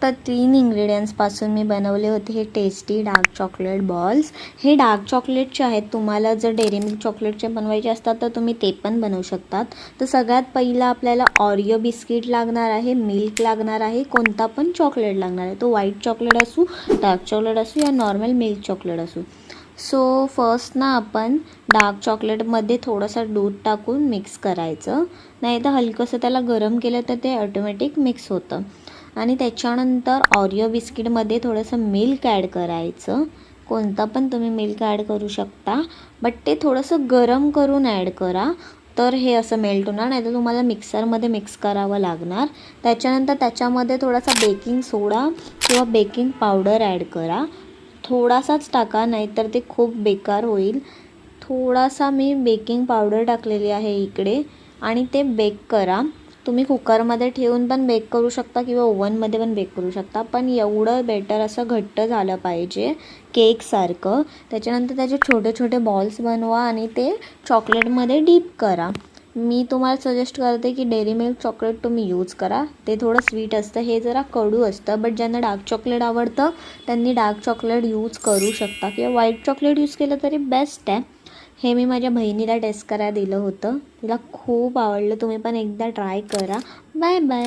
फक्त 3 इंग्रेडियंट्सपासून मी बनवले होते हे टेस्टी डार्क चॉकलेट बॉल्स. हे डार्क चॉकलेटचे आहेत. तुम्हाला जर डेअरी मिल्क चॉकलेटचे बनवायचे असतात तर तुम्ही ते पण बनवू शकतात. तर सगळ्यात पहिलं आपल्याला ऑरिओ बिस्किट लागणार आहे, मिल्क लागणार आहे, कोणता पण चॉकलेट लागणार आहे. तो व्हाईट चॉकलेट असू, डार्क चॉकलेट असू या नॉर्मल मिल्क चॉकलेट असू. सो फर्स्ट ना आपण डार्क चॉकलेटमध्ये थोडंसं दूध टाकून मिक्स करायचं. नाही तर हलकंसं त्याला गरम केलं तर ते ऑटोमॅटिक मिक्स होतं. आणि त्याच्यानंतर ऑरिओ बिस्किटमध्ये थोडंसं मिल्क ॲड करायचं. कोणता पण तुम्ही मिल्क ॲड करू शकता, बट ते थोडंसं गरम करून ॲड करा, तर हे असं मेल्ट होणार. नाही तर तुम्हाला मिक्सरमध्ये मिक्स करावं लागणार. त्याच्यानंतर त्याच्यामध्ये थोडासा बेकिंग सोडा किंवा बेकिंग पावडर ॲड करा. थोडासाच टाका, नाहीतर ते खूप बेकार होईल. थोडासा मी बेकिंग पावडर टाकलेली आहे इकडे आणि ते बेक करा. तुम्ही कुकरमध्ये ठेवून पण बेक करू शकता किंवा ओव्हनमध्ये पण बेक करू शकता, पण एवढं बेटर असं घट्ट झालं पाहिजे केकसारखं. त्याच्यानंतर त्याचे छोटे छोटे बॉल्स बनवा आणि ते चॉकलेटमध्ये डीप करा. मी तुम्हाला सजेस्ट करते की डेअरी मिल्क चॉकलेट तुम्ही यूज करा. ते थोडं स्वीट असतं, हे जरा कडू असतं. बट ज्यांना डार्क चॉकलेट आवडतं त्यांनी डार्क चॉकलेट यूज करू शकता किंवा व्हाईट चॉकलेट यूज केलं तरी बेस्ट आहे. हे मी माझ्या बहिणीला टेस्ट करायला दिलं होतं, तिला खूप आवडलं. तुम्ही पण एकदा ट्राय करा. Bye bye.